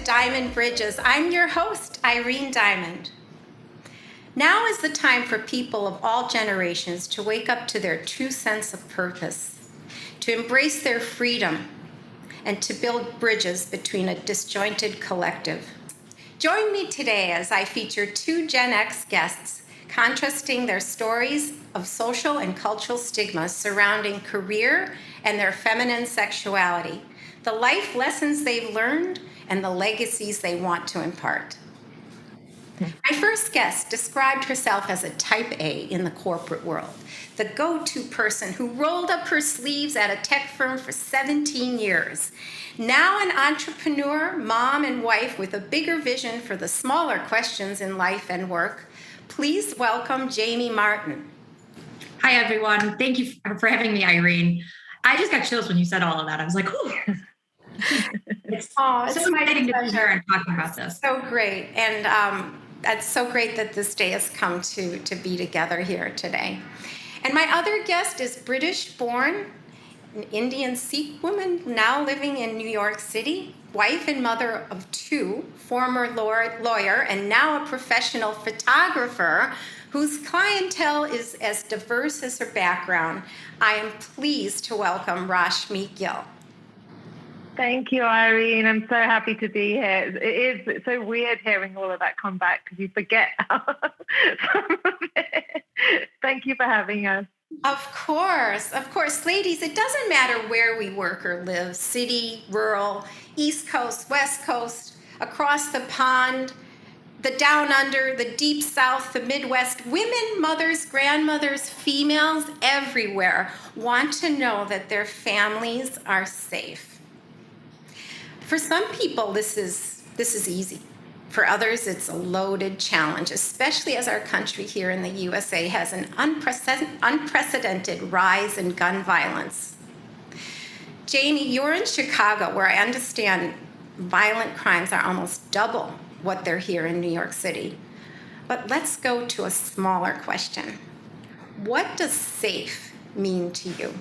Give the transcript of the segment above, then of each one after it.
Diamond Bridges. I'm your host, Irene Diamond. Now is the time for people of all generations to wake up to their true sense of purpose, to embrace their freedom, and to build bridges between a disjointed collective. Join me today as I feature two Gen X guests contrasting their stories of social and cultural stigmas surrounding career and their feminine sexuality, the life lessons they've learned, and the legacies they want to impart. My first guest described herself as a type A in the corporate world, the go-to person who rolled up her sleeves at a tech firm for 17 years. Now an entrepreneur, mom, and wife with a bigger vision for the smaller questions in life and work, please welcome Jamie Martin. Hi, everyone. Thank you for having me, Irene. I just got chills when you said all of that. I was like, ooh. It's so exciting to be here and talking about this. So great. And it's so great that this day has come to be together here today. And my other guest is British-born, an Indian Sikh woman now living in New York City, wife and mother of two, former lawyer, and now a professional photographer whose clientele is as diverse as her background. I am pleased to welcome Rashmi Gill. Thank you, Irene. I'm so happy to be here. It's so weird hearing all of that come back because you forget some of it. Thank you for having us. Of course. Ladies, it doesn't matter where we work or live, city, rural, East Coast, West Coast, across the pond, the down under, the deep south, the Midwest, women, mothers, grandmothers, females everywhere want to know that their families are safe. For some people, this is easy. For others, it's a loaded challenge, especially as our country here in the USA has an unprecedented rise in gun violence. Jamie, you're in Chicago, where I understand violent crimes are almost double what they're here in New York City. But let's go to a smaller question. What does safe mean to you?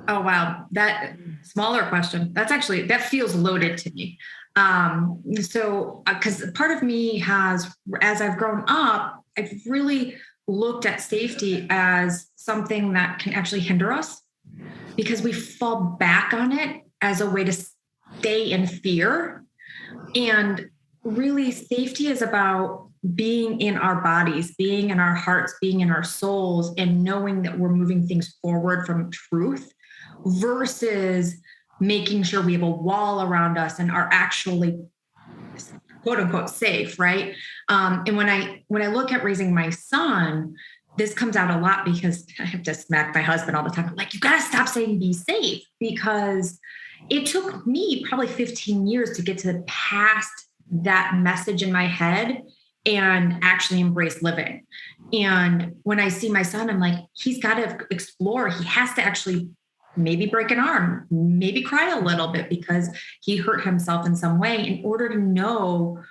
Oh, wow. That smaller question, that feels loaded to me. Because part of me has, as I've grown up, I've really looked at safety as something that can actually hinder us because we fall back on it as a way to stay in fear. And really, safety is about being in our bodies, being in our hearts, being in our souls, and knowing that we're moving things forward from truth versus making sure we have a wall around us and are actually quote unquote safe, right? And when I look at raising my son, this comes out a lot because I have to smack my husband all the time. I'm like, you got to stop saying be safe, because it took me probably 15 years to get to past that message in my head and actually embrace living. And when I see my son, I'm like, he's got to explore. He has to actually maybe break an arm, maybe cry a little bit because he hurt himself in some way in order to know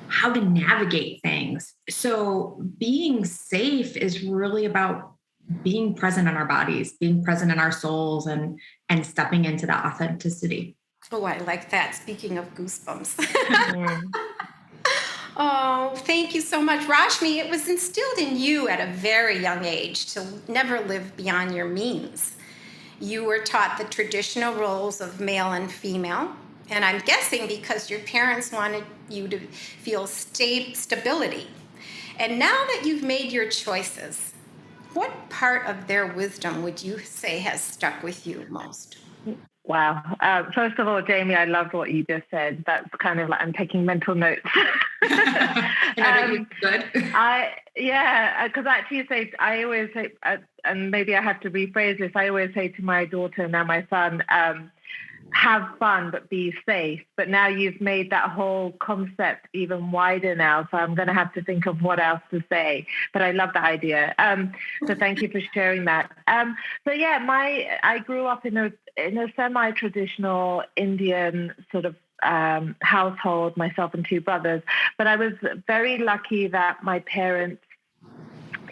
how to navigate things. So being safe is really about being present in our bodies, being present in our souls, and stepping into that authenticity. Oh, I like that. Speaking of goosebumps. Oh, thank you so much. Rashmi, it was instilled in you at a very young age to never live beyond your means. You were taught the traditional roles of male and female, and I'm guessing because your parents wanted you to feel stability. And now that you've made your choices, What part of their wisdom would you say has stuck with you most? Wow. First of all, Jamie, I loved what you just said. That's kind of like I'm taking mental notes. Good. Because actually, I always say, and maybe I have to rephrase this. I always say to my daughter, now my son, have fun but be safe. But now you've made that whole concept even wider now, so I'm going to have to think of what else to say. But I love the idea. So thank you for sharing that. I grew up in a semi-traditional Indian sort of household, myself and two brothers. But I was very lucky that my parents,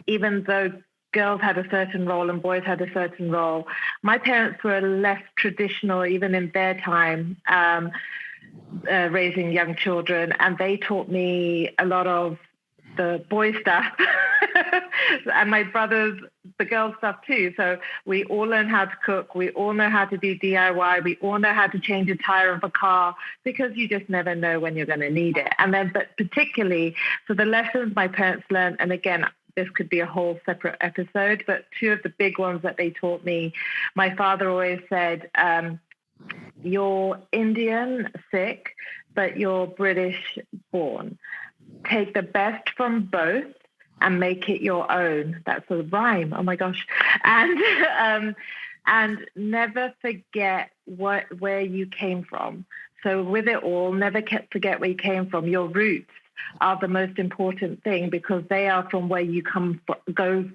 even though girls had a certain role and boys had a certain role, my parents were less traditional, even in their time, raising young children. And they taught me a lot of the boy stuff and my brothers, the girl stuff too. So we all learn how to cook. We all know how to do DIY. We all know how to change a tire of a car, because you just never know when you're going to need it. And then, but particularly, so the lessons my parents learned, and again, this could be a whole separate episode, but two of the big ones that they taught me, my father always said, you're Indian, Sikh, but you're British born. Take the best from both and make it your own. That's a rhyme. Oh my gosh. And never forget where you came from. So with it all, never forget where you came from. Your roots are the most important thing, because they are from where you go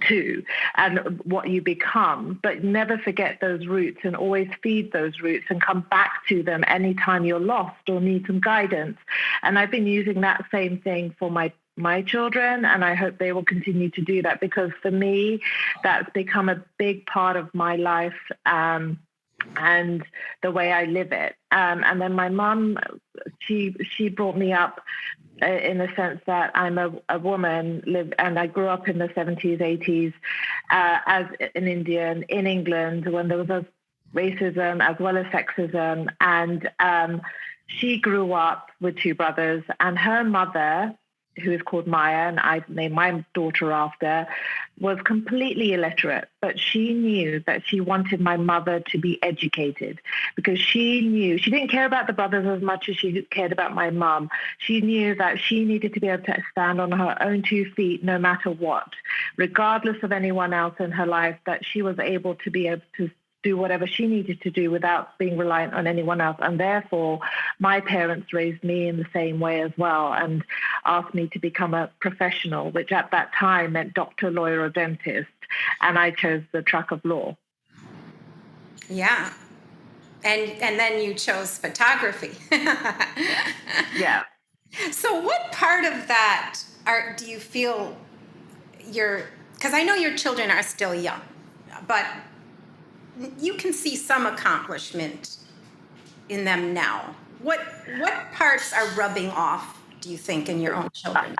to and what you become. But never forget those roots, and always feed those roots and come back to them anytime you're lost or need some guidance. And I've been using that same thing for my children, and I hope they will continue to do that, because for me, that's become a big part of my life and the way I live it. And then my mum, she brought me up in the sense that I'm a woman, and I grew up in the 70s, 80s as an Indian in England, when there was racism as well as sexism. And she grew up with two brothers, and her mother, who is called Maya, and I named my daughter after, was completely illiterate. But she knew that she wanted my mother to be educated, because she knew she didn't care about the brothers as much as she cared about my mum. She knew that she needed to be able to stand on her own 2 feet no matter what, regardless of anyone else in her life, that she was able to be able to do whatever she needed to do without being reliant on anyone else. And therefore, my parents raised me in the same way as well, and asked me to become a professional, which at that time meant doctor, lawyer, or dentist. And I chose the track of law. Yeah. And then you chose photography. Yeah. So what part of that do you feel because I know your children are still young, but you can see some accomplishment in them now. What parts are rubbing off, do you think, in your own children?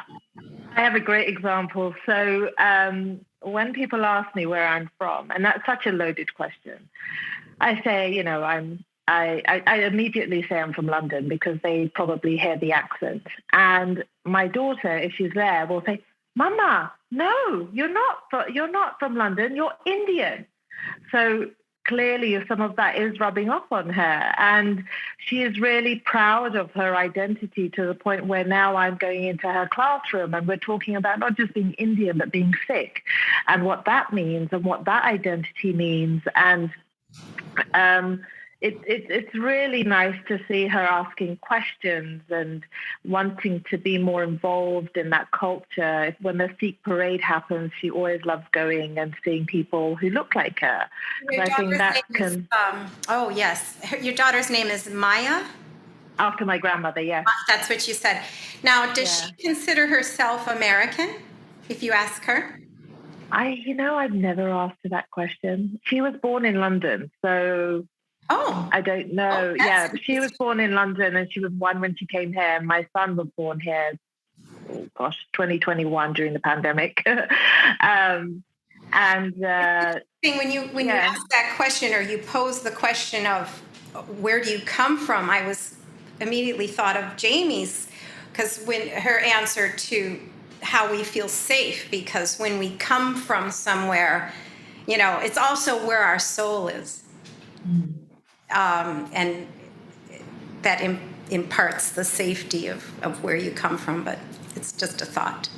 I have a great example. So when people ask me where I'm from, and that's such a loaded question, I say, I immediately say I'm from London, because they probably hear the accent. And my daughter, if she's there, will say, "Mama, no, you're not from London. You're Indian." So clearly some of that is rubbing off on her, and she is really proud of her identity, to the point where now I'm going into her classroom and we're talking about not just being Indian but being Sikh, and what that means and what that identity means. And it's really nice to see her asking questions and wanting to be more involved in that culture. When the Sikh parade happens, she always loves going and seeing people who look like her. Your I think that daughter's name is, yes. Your daughter's name is Maya? After my grandmother, yes. That's what you said. Now, does she consider herself American, if you ask her? I've never asked her that question. She was born in London, so I don't know. But she was born in London, and she was 1 when she came here. And my son was born here, 2021 during the pandemic. When you ask that question, or you pose the question of where do you come from, I was immediately thought of Jamie's, because when her answer to how we feel safe, because when we come from somewhere, it's also where our soul is. And that imparts the safety of where you come from, but it's just a thought.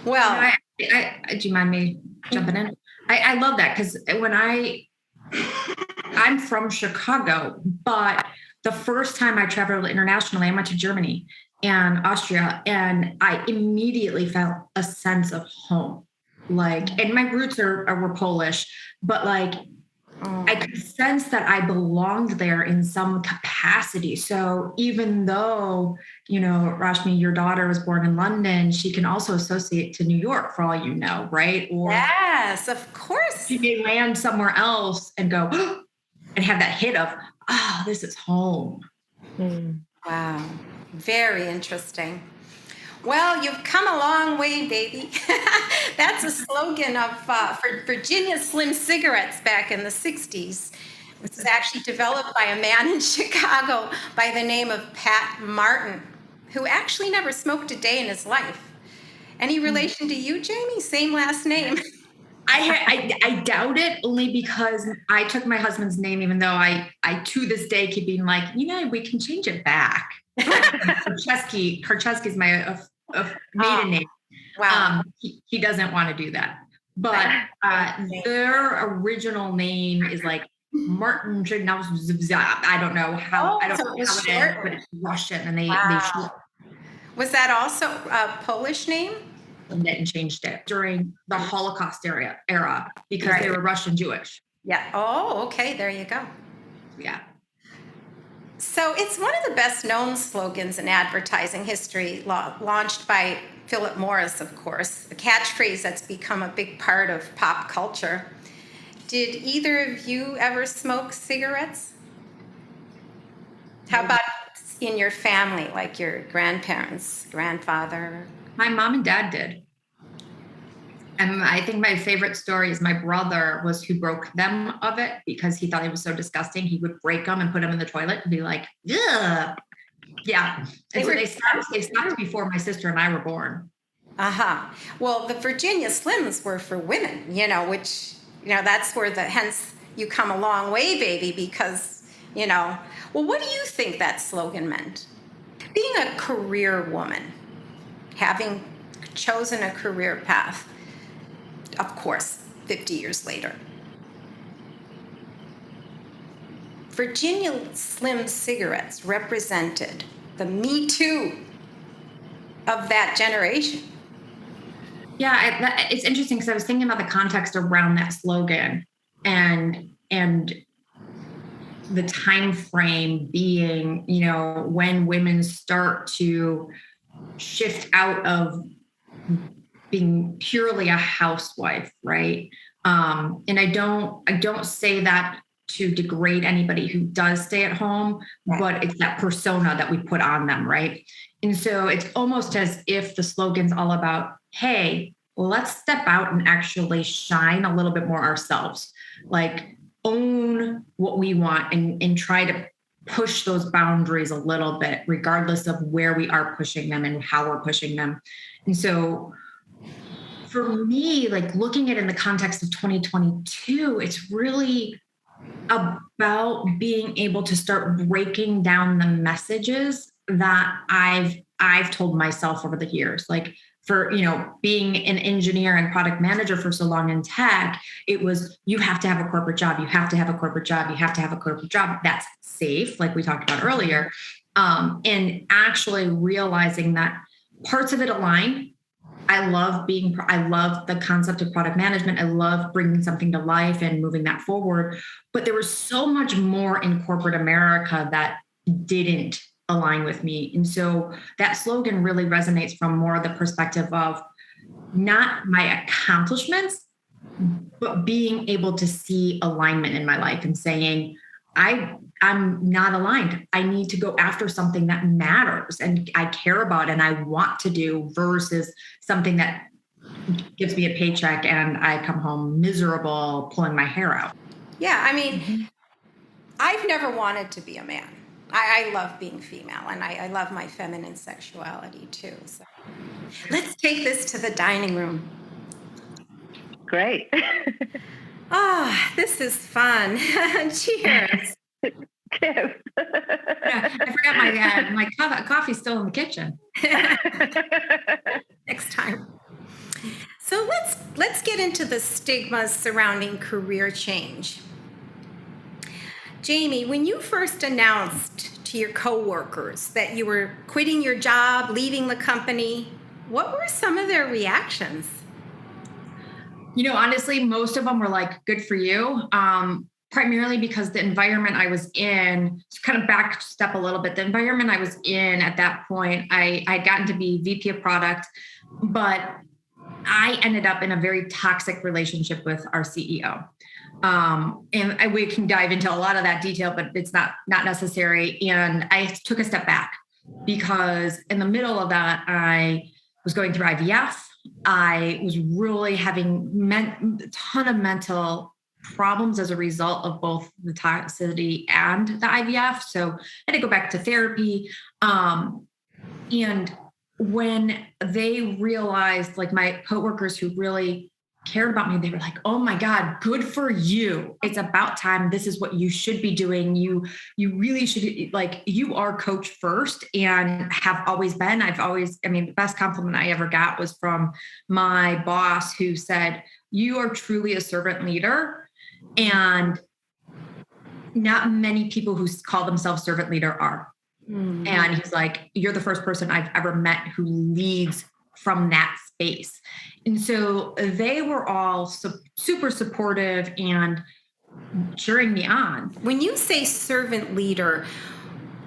Well, do you mind me jumping in? I love that, because when I'm from Chicago, but the first time I traveled internationally, I went to Germany and Austria, and I immediately felt a sense of home. And my roots were Polish, but I could sense that I belonged there in some capacity. So even though, Rashmi, your daughter was born in London, she can also associate to New York for all you know, right? Or yes, of course. She may land somewhere else and go, and have that hit of, this is home. Wow. Very interesting. Well, you've come a long way, baby. That's a slogan for Virginia Slim cigarettes back in the 60s. It was actually developed by a man in Chicago by the name of Pat Martin, who actually never smoked a day in his life. Any relation to you, Jamie? Same last name. I doubt it, only because I took my husband's name, even though I to this day keep being like, we can change it back. Karcheski is my maiden name. Wow. He doesn't want to do that. But their original name is Martin. I don't know how. I don't know how it is, but it's Russian, and they Was that also a Polish name? And changed it during the Holocaust era because they were Russian Jewish. Yeah. Oh, okay. There you go. Yeah. So it's one of the best known slogans in advertising history, launched by Philip Morris, of course, a catchphrase that's become a big part of pop culture. Did either of you ever smoke cigarettes? How about in your family, like your grandparents, grandfather? My mom and dad did. And I think my favorite story is my brother was who broke them of it because he thought it was so disgusting. He would break them and put them in the toilet and be like, ugh. Yeah. And they stopped before my sister and I were born. Well, the Virginia Slims were for women, which, that's where hence you come a long way, baby, because, well, what do you think that slogan meant? Being a career woman, having chosen a career path, of course, 50 years later. Virginia Slim cigarettes represented the Me Too of that generation. Yeah, it's interesting because I was thinking about the context around that slogan and the time frame being, when women start to shift out of being purely a housewife, right? And I don't say that to degrade anybody who does stay at home, right, but it's that persona that we put on them, right? And so it's almost as if the slogan's all about, hey, let's step out and actually shine a little bit more ourselves, own what we want and try to push those boundaries a little bit, regardless of where we are pushing them and how we're pushing them. And so for me, looking at it in the context of 2022, it's really about being able to start breaking down the messages that I've told myself over the years. For, being an engineer and product manager for so long in tech, it was, you have to have a corporate job. You have to have a corporate job. You have to have a corporate job. That's safe, like we talked about earlier. And actually realizing that parts of it align. I love the concept of product management. I love bringing something to life and moving that forward. But there was so much more in corporate America that didn't align with me. And so that slogan really resonates from more the perspective of not my accomplishments, but being able to see alignment in my life and saying, I'm not aligned. I need to go after something that matters and I care about and I want to do versus something that gives me a paycheck and I come home miserable pulling my hair out. Yeah, I've never wanted to be a man. I love being female, and I love my feminine sexuality too. So let's take this to the dining room. Great. This is fun. Cheers. Cheers. Yeah, I forgot my coffee's still in the kitchen. Next time. So let's get into the stigmas surrounding career change. Jamie, when you first announced to your coworkers that you were quitting your job, leaving the company, what were some of their reactions? Honestly, most of them were like, good for you. Primarily because the environment I was in, to kind of back step a little bit, the environment I was in at that point, I'd gotten to be VP of product, but I ended up in a very toxic relationship with our CEO. And we can dive into a lot of that detail, but it's not necessary. And I took a step back because in the middle of that, I was going through IVF. I was really having a ton of mental problems as a result of both the toxicity and the IVF. So I had to go back to therapy. And when they realized, like my coworkers who really cared about me, they were like, oh my God, good for you. It's about time. This is what you should be doing. You really should, like, you are coach first and have always been. The best compliment I ever got was from my boss who said, you are truly a servant leader. And not many people who call themselves servant leader are. Mm. And he's like, you're the first person I've ever met who leads from that space. And so they were all super supportive and cheering me on. When you say servant leader,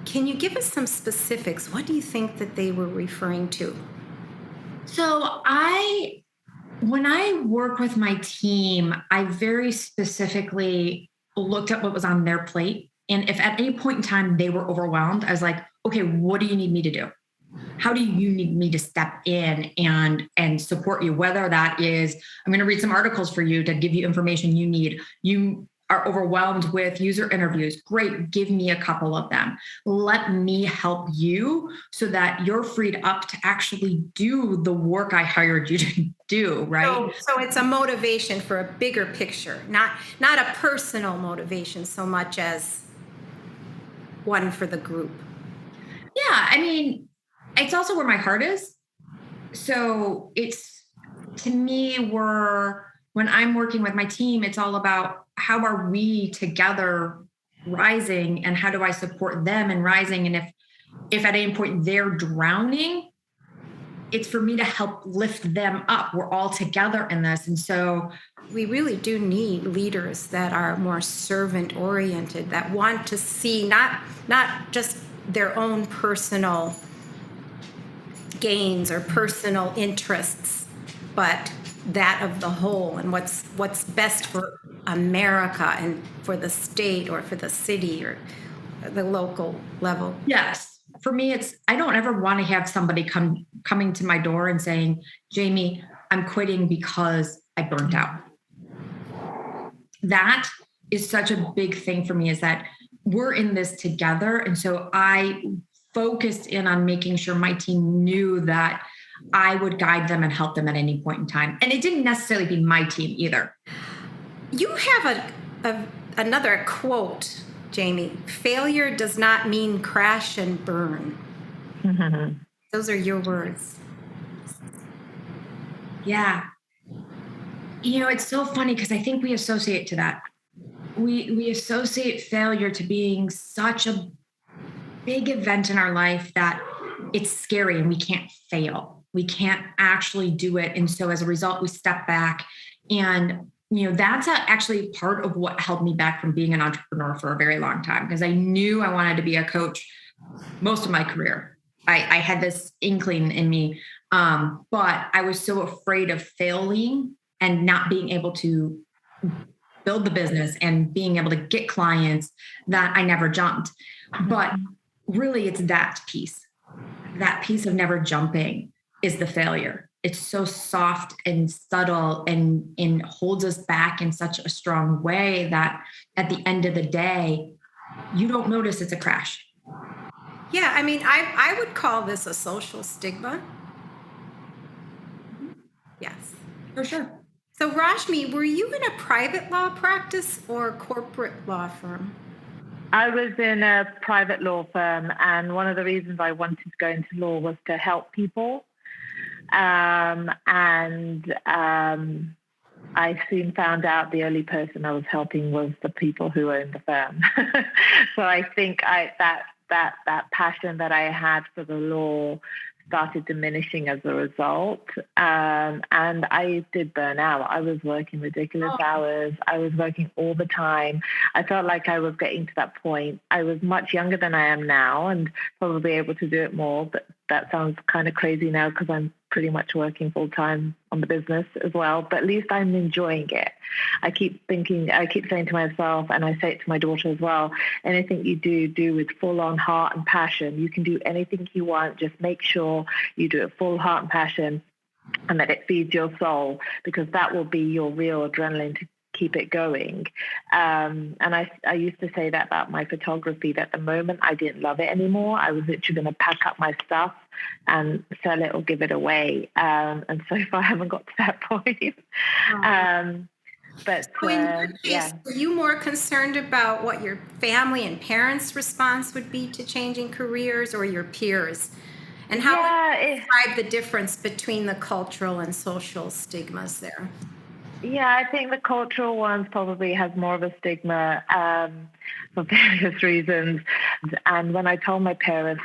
can you give us some specifics? What do you think that they were referring to? So when I work with my team, I very specifically looked at what was on their plate. And if at any point in time they were overwhelmed, I was like, okay, what do you need me to do? How do you need me to step in and support you? Whether that is, I'm going to read some articles for you to give you information you need. You are overwhelmed with user interviews. Great. Give me a couple of them. Let me help you so that you're freed up to actually do the work I hired you to do, right? So it's a motivation for a bigger picture, not a personal motivation so much as one for the group. Yeah. It's also where my heart is. So it's, to me, when I'm working with my team, it's all about how are we together rising and how do I support them in rising? And if at any point they're drowning, it's for me to help lift them up. We're all together in this. And so we really do need leaders that are more servant oriented, that want to see not just their own personal gains or personal interests, but that of the whole and what's best for America and for the state or for the city or the local level. Yes. For me, I don't ever want to have somebody coming to my door and saying, Jamie, I'm quitting because I burnt out. That is such a big thing for me, is that we're in this together. And so I focused in on making sure my team knew that I would guide them and help them at any point in time. And it didn't necessarily be my team either. You have another quote, Jamie. Failure does not mean crash and burn. Mm-hmm. Those are your words. Yeah. It's so funny because I think we associate to that. We associate failure to being such a big event in our life that it's scary and we can't fail. We can't actually do it. And so as a result, we step back. And, that's actually part of what held me back from being an entrepreneur for a very long time, because I knew I wanted to be a coach most of my career. I had this inkling in me, but I was so afraid of failing and not being able to build the business and being able to get clients that I never jumped. But really, it's that piece of never jumping is the failure. It's so soft and subtle and holds us back in such a strong way that at the end of the day, you don't notice it's a crash. Yeah, I mean, I would call this a social stigma. Yes. For sure. So, Rashmi, were you in a private law practice or a corporate law firm? I was in a private law firm, and one of the reasons I wanted to go into law was to help people. I soon found out the only person I was helping was the people who owned the firm. So I think that passion that I had for the law started diminishing as a result. And I did burn out. I was working ridiculous hours. I was working all the time. I felt like I was getting to that point. I was much younger than I am now and probably able to do it more. But that sounds kind of crazy now because I'm pretty much working full time on the business as well. But at least I'm enjoying it. I keep saying to myself, and I say it to my daughter as well, anything you do with full on heart and passion. You can do anything you want. Just make sure you do it full heart and passion and that it feeds your soul, because that will be your real adrenaline to keep it going. And I used to say that about my photography, that the moment I didn't love it anymore, I was literally going to pack up my stuff and sell it or give it away. And so far I haven't got to that point. But So in your case, were you more concerned about what your family and parents' response would be to changing careers, or your peers? And how would you describe the difference between the cultural and social stigmas there? Yeah, I think the cultural ones probably has more of a stigma for various reasons. And when I told my parents,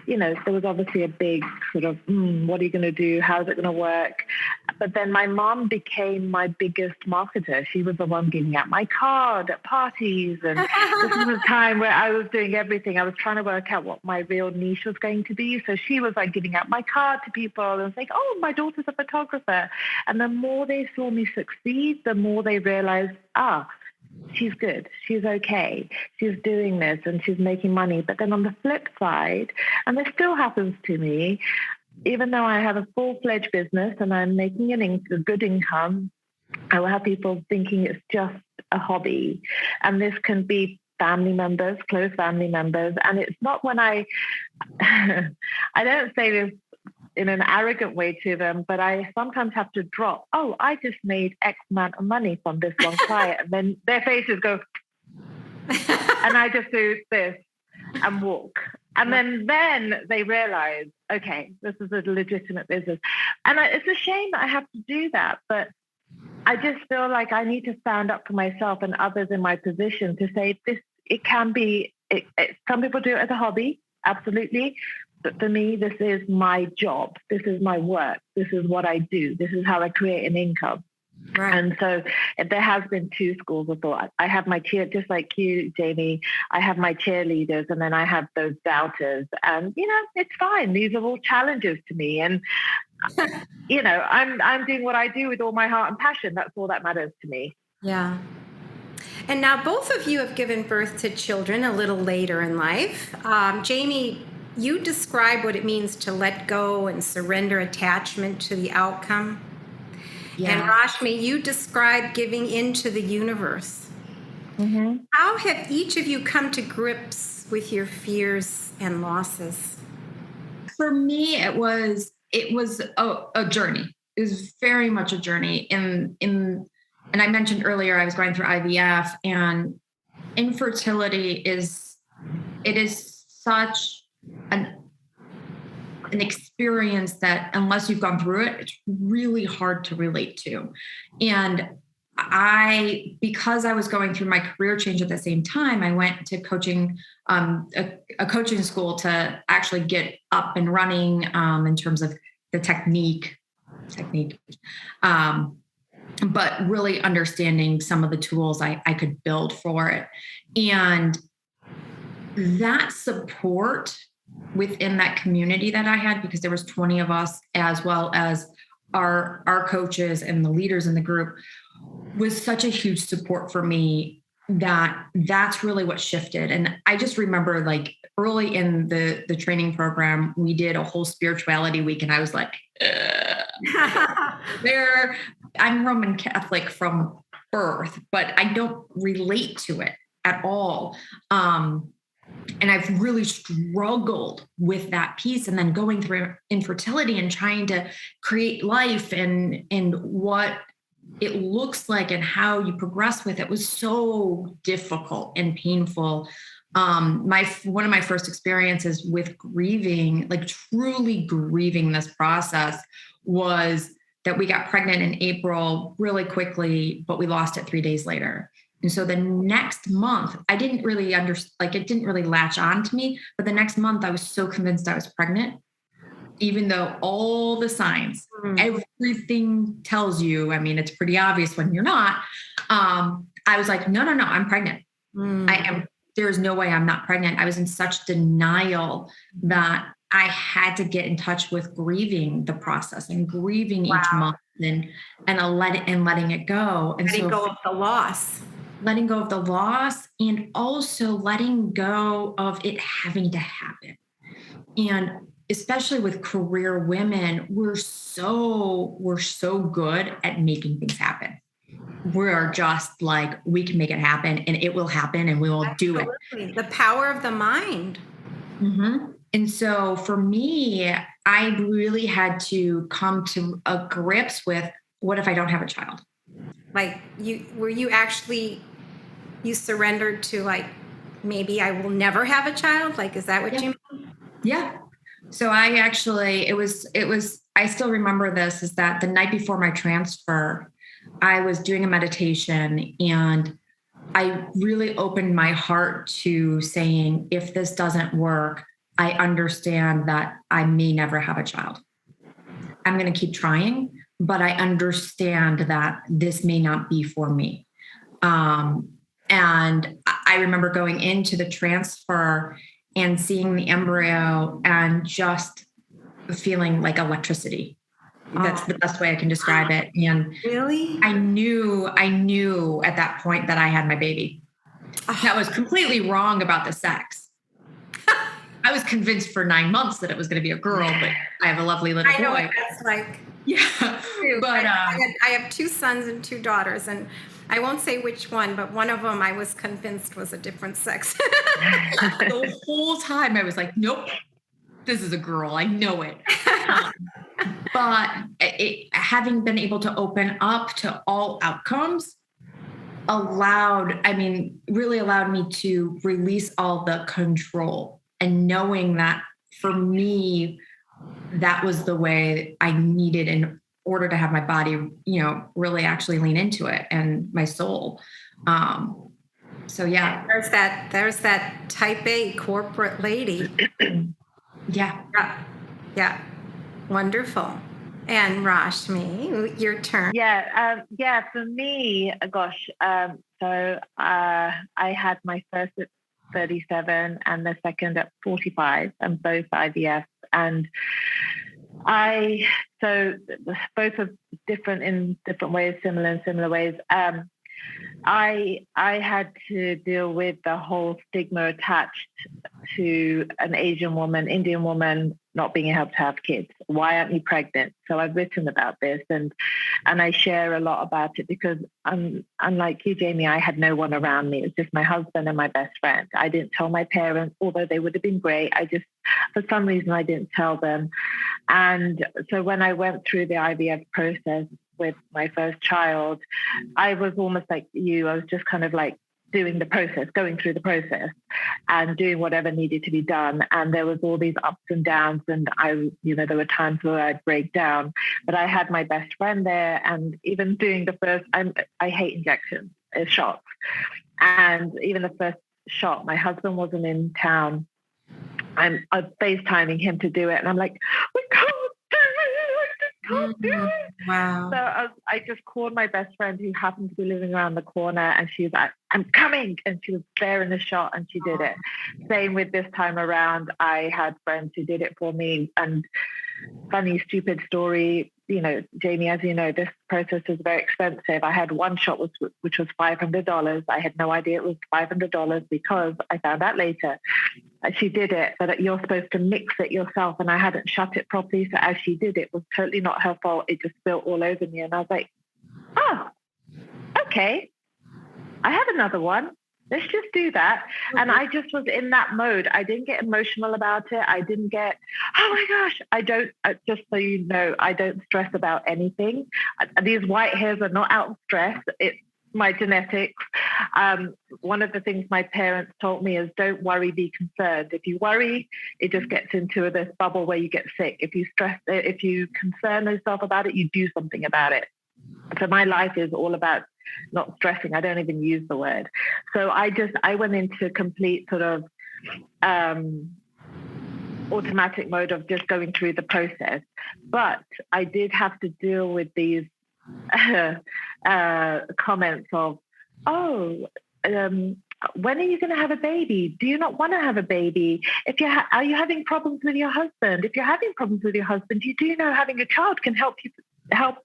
there was obviously a big sort of, what are you going to do? How's it going to work? But then my mom became my biggest marketer. She was the one giving out my card at parties. And this was a time where I was doing everything. I was trying to work out what my real niche was going to be. So she was like giving out my card to people and saying, oh, my daughter's a photographer. And the more they saw me succeed, the more they realized, she's good. She's okay. She's doing this and she's making money. But then on the flip side, and this still happens to me, even though I have a full-fledged business and I'm making a good income, I will have people thinking it's just a hobby. And this can be family members, close family members. And it's not when I don't say this in an arrogant way to them, but I sometimes have to drop, I just made X amount of money from this one client. And then their faces go, and I just do this and walk. And then they realize, okay, this is a legitimate business. And it's a shame that I have to do that, but I just feel like I need to stand up for myself and others in my position to say this, it can be, some people do it as a hobby, absolutely. But for me, this is my job. This is my work. This is what I do. This is how I create an income. Right. And so there has been two schools of thought. I have my just like you, Jamie, I have my cheerleaders and then I have those doubters. And, it's fine. These are all challenges to me. And, I'm doing what I do with all my heart and passion. That's all that matters to me. Yeah. And now both of you have given birth to children a little later in life. Jamie, you describe what it means to let go and surrender attachment to the outcome. Yeah. And Rashmi, you describe giving into the universe. Mm-hmm. How have each of you come to grips with your fears and losses? For me, it was a journey. It was very much a journey. And I mentioned earlier, I was going through IVF, and infertility is such an experience that unless you've gone through it, it's really hard to relate to. And because I was going through my career change at the same time, I went to coaching, a coaching school to actually get up and running in terms of the technique, but really understanding some of the tools I could build for it. And that support within that community that I had, because there was 20 of us, as well as our coaches and the leaders in the group, was such a huge support for me that's really what shifted. And I just remember, like, early in the training program, we did a whole spirituality week, and I was like, I'm Roman Catholic from birth, but I don't relate to it at all. And I've really struggled with that piece, and then going through infertility and trying to create life and what it looks like and how you progress with it was so difficult and painful. One of my first experiences with grieving, like truly grieving this process, was that we got pregnant in April really quickly, but we lost it 3 days later. And so the next month, I didn't really it didn't really latch on to me, but the next month I was so convinced I was pregnant, even though all the signs, everything tells you, I mean, it's pretty obvious when you're not. I was like, no, I'm pregnant. I am. There is no way I'm not pregnant. I was in such denial that I had to get in touch with grieving the process and grieving each month and letting it go. And letting go of the loss. Letting go of the loss, and also letting go of it having to happen. And especially with career women, we're so good at making things happen. We're just like, we can make it happen and it will happen and we will do it. The power of the mind. Mm-hmm. And so for me, I really had to come to a grips with, what if I don't have a child? Like you surrendered to, like, maybe I will never have a child? Like, is that what you mean? Yeah. So I still remember this, is that the night before my transfer, I was doing a meditation, and I really opened my heart to saying, if this doesn't work, I understand that I may never have a child. I'm going to keep trying, but I understand that this may not be for me. And I remember going into the transfer and seeing the embryo and just feeling like electricity. That's the best way I can describe it. And really, I knew at that point that I had my baby. That was completely wrong about the sex. I was convinced for 9 months that it was going to be a girl, but I have a lovely little boy. I know what that's like. Yeah, but I have 2 sons and 2 daughters, and I won't say which one, but one of them I was convinced was a different sex. The whole time I was like, nope, this is a girl. I know it. But having been able to open up to all outcomes really allowed me to release all the control, and knowing that for me, that was the way I needed in order to have my body, really actually lean into it, and my soul. So yeah. There's that type A corporate lady. Yeah. Yeah. Wonderful. And Rashmi, your turn. Yeah. For me, gosh. So I had my first at 37 and the second at 45, and both IVF. And so both are different in different ways, similar in similar ways. I had to deal with the whole stigma attached to an Asian woman, Indian woman, not being able to have kids. Why aren't you pregnant? So I've written about this, and I share a lot about it because unlike you, Jamie, I had no one around me. It was just my husband and my best friend. I didn't tell my parents, although they would have been great. For some reason, I didn't tell them. And so when I went through the IVF process with my first child, I was almost like you. I was just kind of like doing the process, going through the process and doing whatever needed to be done. And there was all these ups and downs, and there were times where I'd break down, but I had my best friend there. And even doing the first, I hate injections, shots. And even the first shot, my husband wasn't in town. I'm FaceTiming him to do it. And I'm like, we can't do it. I can't do it. Wow. So I just called my best friend, who happened to be living around the corner, and she was like, I'm coming. And she was there in the shot, and she did it. Same with this time around. I had friends who did it for me. And funny, stupid story, Jamie, as you know, this process is very expensive. I had one shot which was $500. I had no idea it was $500 because I found out later. She did it, but you're supposed to mix it yourself, and I hadn't shut it properly. So as she did, it was totally not her fault. It just spilled all over me, and I was like, oh, okay, I have another one. Let's just do that. And I just was in that mode. I didn't get emotional about it. I didn't get, oh my gosh, just so you know, I don't stress about anything. These white hairs are not out of stress. It's my genetics. One of the things my parents told me is don't worry, be concerned. If you worry, it just gets into this bubble where you get sick. If you concern yourself about it, you do something about it. So my life is all about not stressing. I don't even use the word. So I went into complete sort of automatic mode of just going through the process. But I did have to deal with these comments of, when are you going to have a baby? Do you not want to have a baby? Are you having problems with your husband? If you're having problems with your husband, you do know having a child can help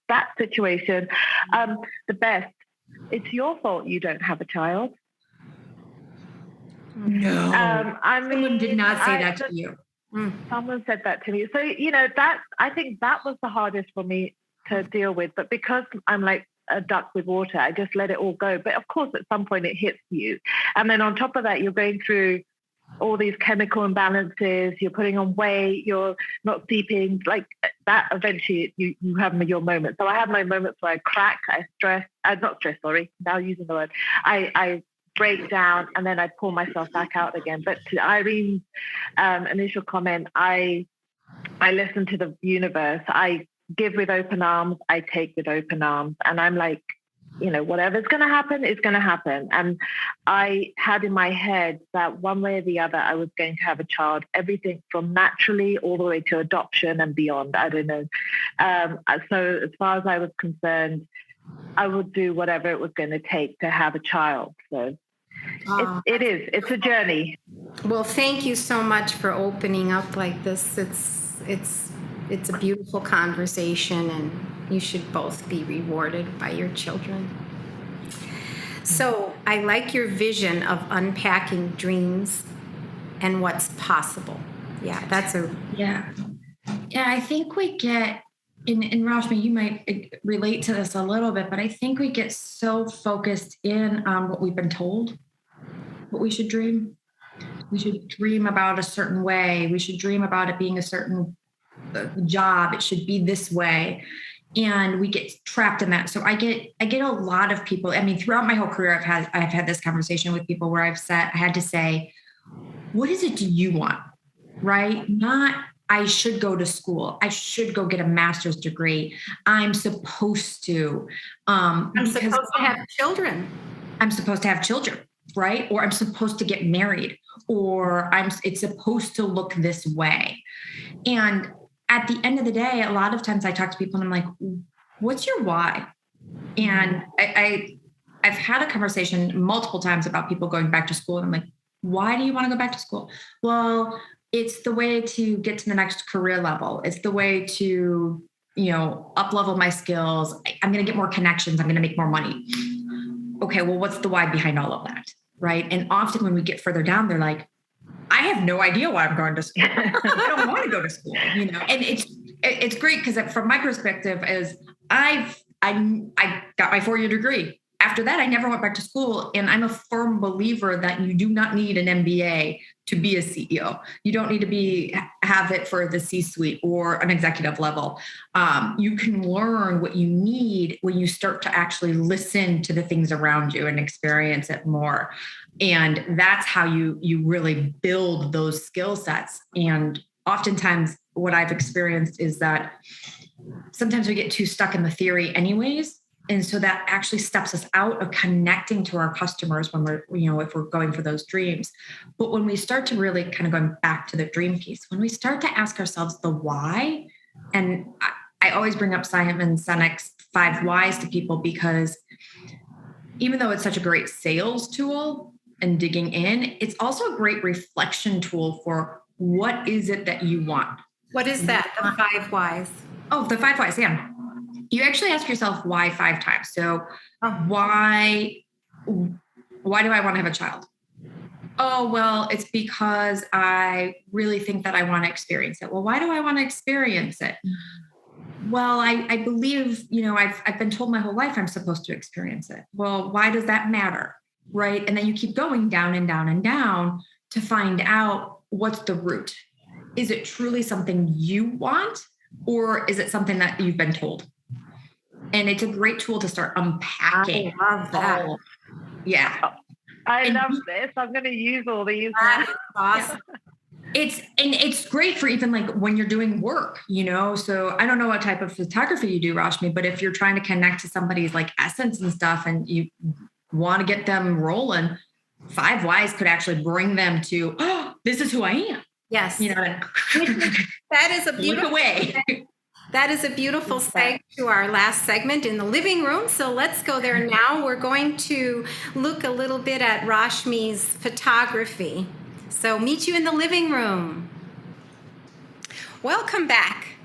that situation. The best. It's your fault you don't have a child. No. Someone did not say that to you. Someone said that to me. So, I think that was the hardest for me to deal with. But because I'm like a duck with water, I just let it all go. But of course, at some point it hits you. And then on top of that, you're going through all these chemical imbalances, you're putting on weight, you're not sleeping, like that. Eventually you have your moments. So I have my moments where I crack, I stress, not stress, sorry, now using the word, I break down, and then I pull myself back out again. But to Irene's initial comment, I listen to the universe. I give with open arms, I take with open arms. And I'm like, whatever's going to happen is going to happen. And I had in my head that one way or the other, I was going to have a child, everything from naturally all the way to adoption and beyond. I don't know. So as far as I was concerned, I would do whatever it was going to take to have a child. So it's a journey. Well, thank you so much for opening up like this. It's a beautiful conversation, and you should both be rewarded by your children. So I like your vision of unpacking dreams and what's possible. Yeah, I think we get, and Rashmi, you might relate to this a little bit, but I think we get so focused in on what we've been told, what we should dream. We should dream about a certain way. We should dream about it being a certain job. It should be this way. And we get trapped in that. So I get a lot of people. I mean, throughout my whole career, I've had this conversation with people where I had to say, what is it do you want? Right? Not, I should go to school. I should go get a master's degree. I'm supposed to. I'm supposed to have children. I'm supposed to have children, right? Or I'm supposed to get married, or it's supposed to look this way. And at the end of the day, a lot of times I talk to people and I'm like, what's your why? And I've had a conversation multiple times about people going back to school. And I'm like, why do you want to go back to school? Well, it's the way to get to the next career level. It's the way to, up level my skills. I'm going to get more connections. I'm going to make more money. Okay, well, what's the why behind all of that? Right. And often when we get further down, they're like, I have no idea why I'm going to school. I don't want to go to school, And it's great because from my perspective is I got my 4-year degree. After that, I never went back to school. And I'm a firm believer that you do not need an MBA to be a CEO. You don't need to have it for the C-suite or an executive level. You can learn what you need when you start to actually listen to the things around you and experience it more. And that's how you really build those skill sets. And oftentimes what I've experienced is that sometimes we get too stuck in the theory anyways. And so that actually steps us out of connecting to our customers when we're, if we're going for those dreams. But when we start to really kind of going back to the dream piece, when we start to ask ourselves the why, and I always bring up Simon Sinek's 5 whys to people, because even though it's such a great sales tool and digging in, it's also a great reflection tool for what is it that you want. What is that? The 5 whys. Oh, the 5 whys. Yeah. You actually ask yourself why 5 times. So why do I want to have a child? Oh, well, it's because I really think that I want to experience it. Well, why do I want to experience it? Well, I believe, I've been told my whole life I'm supposed to experience it. Well, why does that matter? right? And then you keep going down and down and down to find out what's the root. Is it truly something you want, or is it something that you've been told? And it's a great tool to start unpacking. I love that. Yeah. I love this. I'm going to use all these now. That is awesome. It's great for even like when you're doing work, so I don't know what type of photography you do, Rashmi, but if you're trying to connect to somebody's like essence and stuff and you want to get them rolling, 5 whys could actually bring them to, oh, this is who I am. Yes. That is a beautiful way. That is a beautiful segue to our last segment in the living room. So let's go there now. We're going to look a little bit at Rashmi's photography. So meet you in the living room. Welcome back.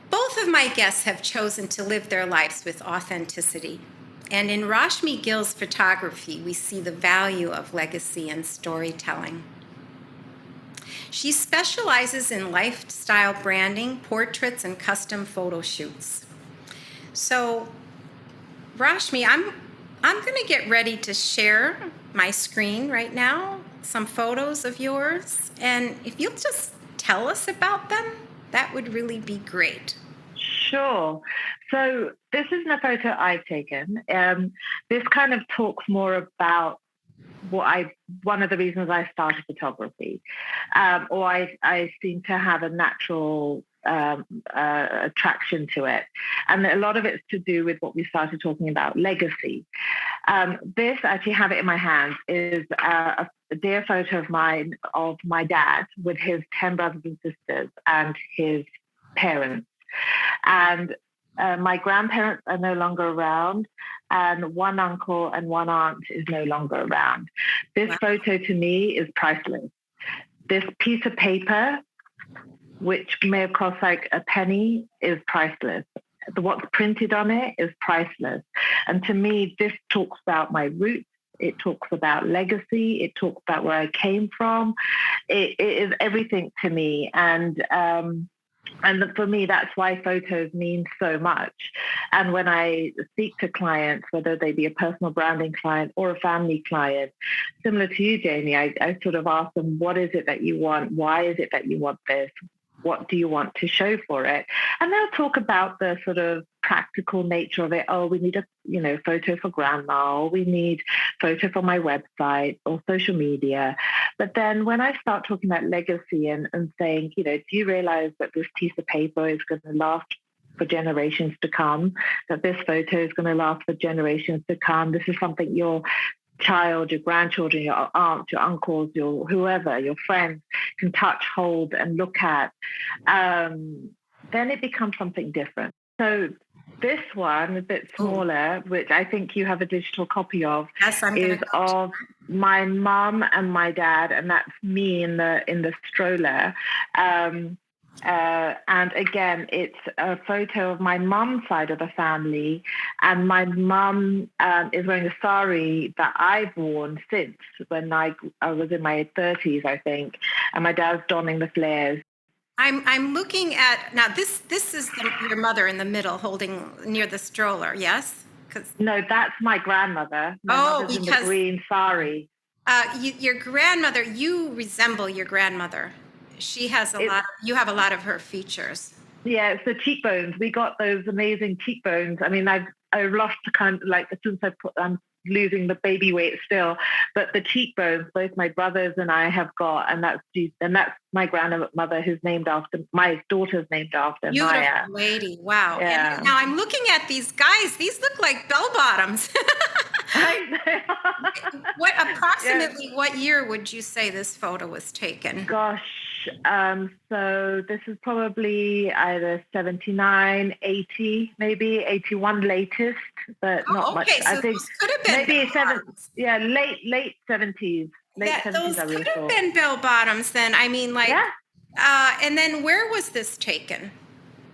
Both of my guests have chosen to live their lives with authenticity. And in Rashmi Gill's photography, we see the value of legacy and storytelling. She specializes in lifestyle branding, portraits, and custom photo shoots. So, Rashmi, I'm going to get ready to share my screen right now, some photos of yours. And if you'll just tell us about them, that would really be great. Sure. So this isn't a photo I've taken. This kind of talks more about one of the reasons I started photography, or I seem to have a natural attraction to it. And a lot of it's to do with what we started talking about, legacy. This, I actually have it in my hand, is a dear photo of mine of my dad with his 10 brothers and sisters and his parents. And my grandparents are no longer around, and one uncle and one aunt is no longer around. This photo to me is priceless. This piece of paper, which may have cost like a penny, is priceless. What's printed on it is priceless. And to me, this talks about my roots. It talks about legacy. It talks about where I came from. It is everything to me. And for me, that's why photos mean so much. And when I speak to clients, whether they be a personal branding client or a family client, similar to you, Jamie, I sort of ask them, what is it that you want? Why is it that you want this? What do you want to show for it? And they'll talk about the sort of practical nature of it. Oh, we need a photo for grandma, or we need photo for my website or social media. But then when I start talking about legacy and saying, do you realize that this piece of paper is going to last for generations to come, that this photo is going to last for generations to come? This is something your child, your grandchildren, your aunts, your uncles, your whoever, your friends can touch, hold, and look at, then it becomes something different. So this one, a bit smaller, which I think you have a digital copy of, is of my mum and my dad, and that's me in the stroller. And again, it's a photo of my mum's side of the family, and my mum is wearing a sari that I've worn since when I was in my 30s, I think, and my dad's donning the flares. I'm looking at now. This is your mother in the middle, holding near the stroller. Yes, no, that's my grandmother. My mother's in the green sari. Your grandmother. You resemble your grandmother. She has you have a lot of her features. Yeah, it's the cheekbones. We got those amazing cheekbones. I mean, I've lost kind of like since I'm losing the baby weight still, but the cheekbones, both my brothers and I have got, and that's my grandmother, who's named after my daughter's named after Beautiful Maya. Lady, wow! Yeah. And now I'm looking at these guys. These look like bell bottoms. What year would you say this photo was taken? Gosh. So this is probably either 79, 80, maybe 81 latest, but not much. So I think could have been maybe late 70s. Those could have been bell bottoms then. I mean, and then where was this taken?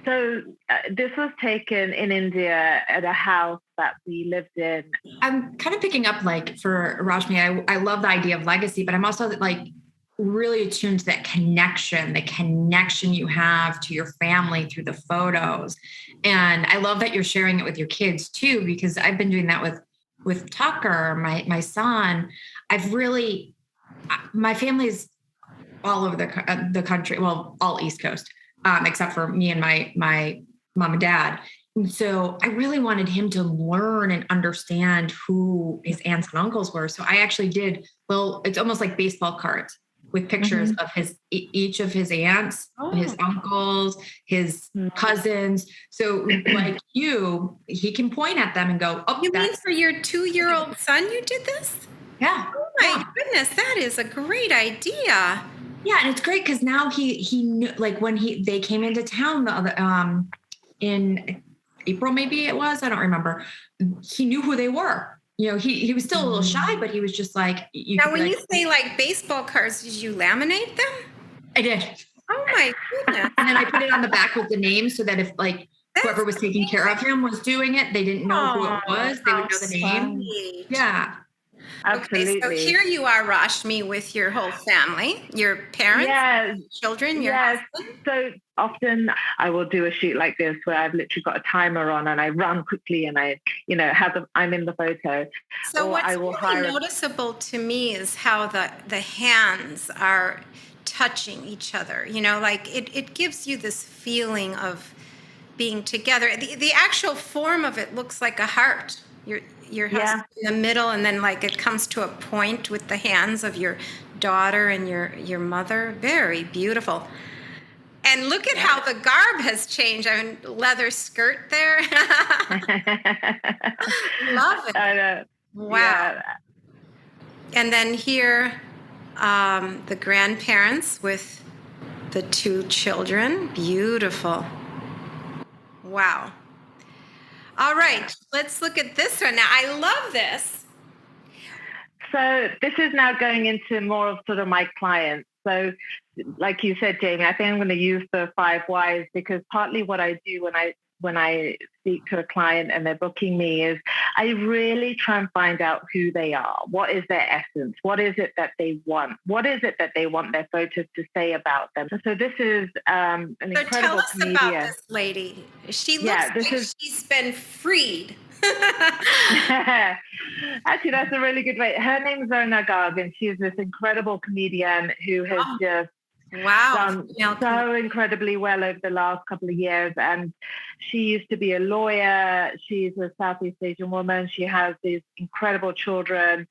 So this was taken in India at a house that we lived in. I'm kind of picking up for Rashmi, I love the idea of legacy, but I'm also really attuned to that connection, the connection you have to your family through the photos. And I love that you're sharing it with your kids too, because I've been doing that with with Tucker, my son, my family's all over the country, well, all East Coast, except for me and my mom and dad. And so I really wanted him to learn and understand who his aunts and uncles were. So I actually did, well, it's almost like baseball cards with pictures of each of his aunts, his uncles, his cousins. So like he can point at them and go, oh, you mean for your 2-year-old son you did this? Yeah. Oh my goodness, that is a great idea. Yeah, and it's great because now he knew, like when they came into town the other in April, maybe it was, I don't remember. He knew who they were. You know, he was still a little shy, but he was just like. Now, when you say like baseball cards, did you laminate them? I did. Oh my goodness! And then I put it on the back with the name so that if like whoever was taking care of him was doing it, they didn't know who it was. They would know the name. Sweet. Yeah. Absolutely. Okay, so here you are, Rashmi, with your whole family, your parents, children, your husband. So often I will do a shoot like this where I've literally got a timer on and I run quickly and I'm in the photo. So what's really noticeable to me is how the hands are touching each other. You know, like it gives you this feeling of being together. The actual form of it looks like a heart. Your husband in the middle, and then like it comes to a point with the hands of your daughter and your mother. Very beautiful. And look at how the garb has changed. I mean, leather skirt there. Love it. I know. Wow. Yeah. And then here, the grandparents with the 2 children. Beautiful. Wow. All right, let's look at this one. Now, I love this. So this is now going into more of sort of my clients. So like you said, Jamie, I think I'm going to use the 5 whys because partly what I do when I speak to a client and they're booking me is I really try and find out who they are. What is their essence? What is it that they want? What is it that they want their photos to say about them? So this is an incredible comedian. Tell us about this lady. She looks like she's been freed. Actually, that's a really good way. Her name's Zona Garg, and she's this incredible comedian who has just done so incredibly well over the last couple of years. And she used to be a lawyer. She's a Southeast Asian woman. She has these incredible children,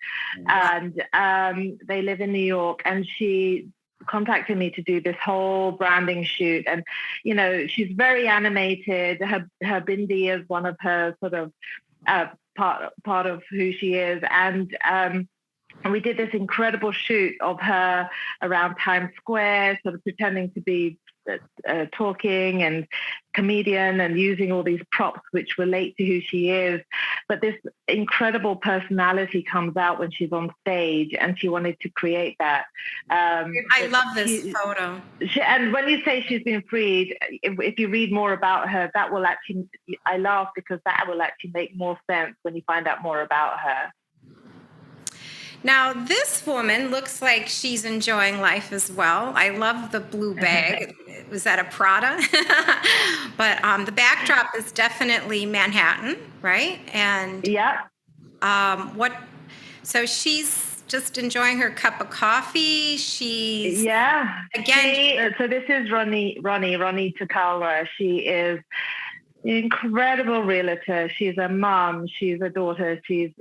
and they live in New York. And she contacted me to do this whole branding shoot. And, you know, she's very animated. Her bindi is one of her sort of part of who she is. And we did this incredible shoot of her around Times Square, sort of pretending to be talking and comedian and using all these props which relate to who she is. But this incredible personality comes out when she's on stage, and she wanted to create that. I love this photo. And when you say she's been freed, if you read more about her, that will actually, I laugh because that will actually make more sense when you find out more about her. Now, this woman looks like she's enjoying life as well. I love the blue bag. Was that a Prada? But the backdrop is definitely Manhattan, right? And so she's just enjoying her cup of coffee. She's again. So this is Ronnie Takala. She is an incredible realtor. She's a mom. She's a daughter. She's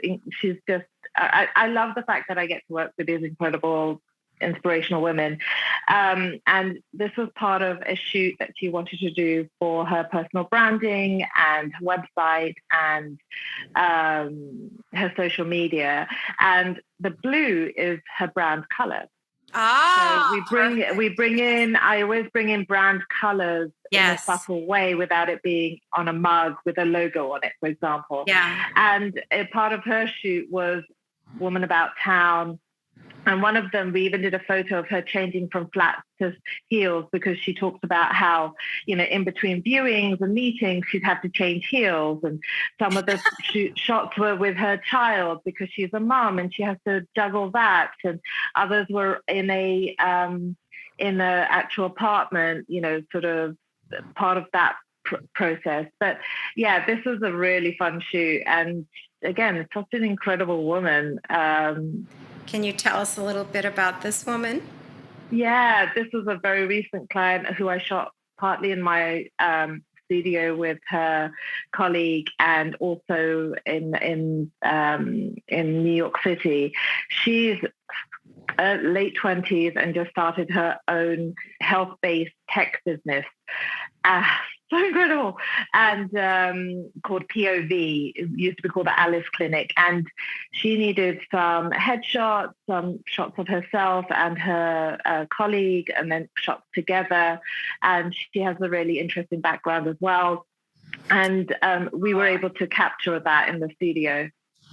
just. I love the fact that I get to work with these incredible, inspirational women. And this was part of a shoot that she wanted to do for her personal branding and her website and her social media. And the blue is her brand color. So we bring in, I always bring in brand colors in a subtle way without it being on a mug with a logo on it, for example. Yeah. And a part of her shoot was Woman About Town. And one of them, we even did a photo of her changing from flats to heels because she talks about how, you know, in between viewings and meetings, she'd have to change heels. And some of the shots were with her child because she's a mom and she has to juggle that. And others were in a actual apartment, you know, sort of part of that process. But yeah, this was a really fun shoot. And again, such an incredible woman. Can you tell us a little bit about this woman? Yeah, this was a very recent client who I shot partly in my studio with her colleague, and also in New York City. She's late 20s and just started her own health-based tech business. So incredible. And called POV. It used to be called the Alice Clinic. And she needed some headshots, some shots of herself and her colleague, and then shots together. And she has a really interesting background as well. And we were able to capture that in the studio.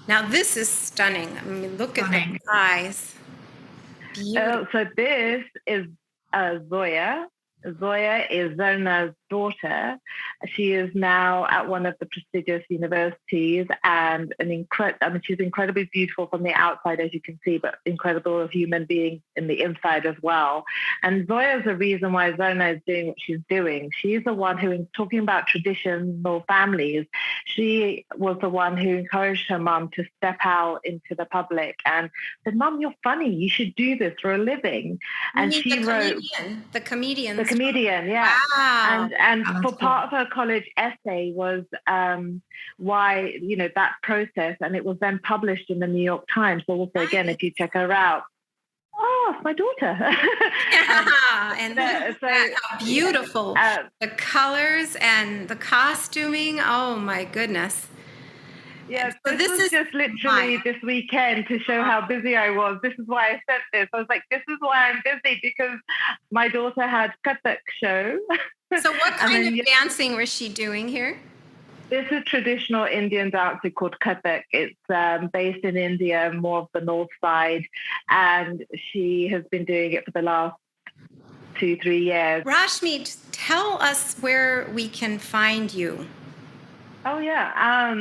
Now, this is stunning. I mean, look at the eyes. So this is Zoya. Zoya is Zona's daughter. She is now at one of the prestigious universities, and she's incredibly beautiful from the outside, as you can see, but incredible human being in the inside as well. And Zoya is the reason why Zona is doing what she's doing. She's the one who, in talking about traditional families, she was the one who encouraged her mum to step out into the public and said, "Mum, you're funny. You should do this for a living." And she wrote the comedian, yeah. Wow. And for part of her college essay was why, that process, and it was then published in the New York Times. So also, again, if you check her out, it's my daughter. And how beautiful. The colors and the costuming. Oh my goodness. Yeah, so this was just literally this weekend to show how busy I was. This is why I said this. I was like, this is why I'm busy, because my daughter had Kathak show. So what kind of dancing was she doing here? This is traditional Indian dancing called Kathak. It's based in India, more of the north side. And she has been doing it for the last 2-3 years. Rashmi, tell us where we can find you. Oh, yeah.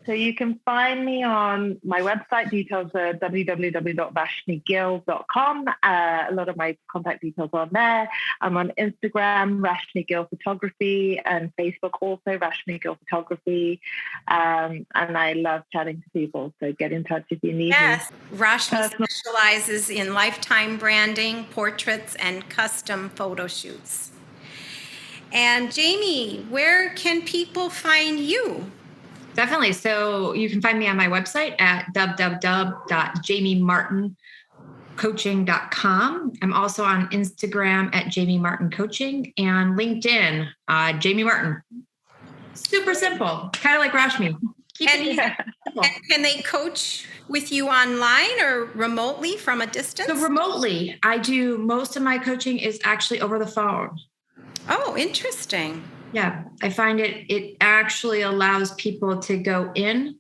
So you can find me on my website. Details are www.rashmigill.com. A lot of my contact details are on there. I'm on Instagram, Rashmi Gill Photography, and Facebook also, Rashmi Gill Photography. And I love chatting to people, so get in touch if you need me. Yes, Rashmi specializes in lifetime branding, portraits, and custom photo shoots. And Jamie, where can people find you? Definitely. So you can find me on my website at www.jamiemartincoaching.com. I'm also on Instagram at Jamie Martin Coaching, and LinkedIn, Jamie Martin. Super simple, kind of like Rashmi. Can they coach with you online or remotely from a distance? So remotely, I do most of my coaching is actually over the phone. Oh, interesting. Yeah, I find it actually allows people to go in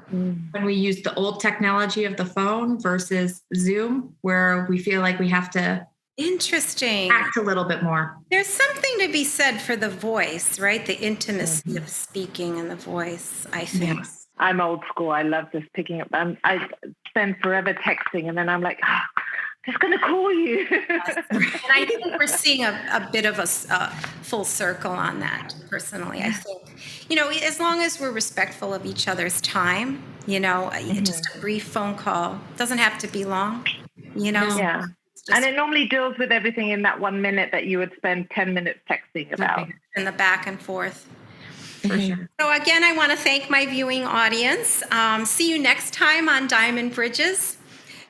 when we use the old technology of the phone versus Zoom, where we feel like we have to act a little bit more. There's something to be said for the voice, right? The intimacy of speaking and the voice, I think. Yes. I'm old school. I love just picking up. I spend forever texting, and then I'm like, just going to call you. Yes. And I think we're seeing a bit of a full circle on that, personally. I think, as long as we're respectful of each other's time, just a brief phone call. Doesn't have to be long, Yeah. And it normally deals with everything in that 1 minute that you would spend 10 minutes texting about. And the back and forth. For sure. So again, I want to thank my viewing audience. See you next time on Diamond Bridges.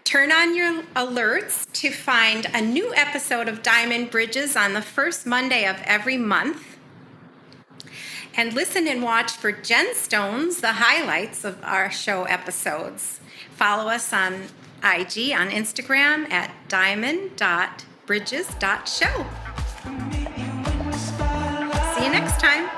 Turn on your alerts to find a new episode of Diamond Bridges on the first Monday of every month. And listen and watch for Gemstones, the highlights of our show episodes. Follow us on IG, on Instagram at diamond.bridges.show. See you next time.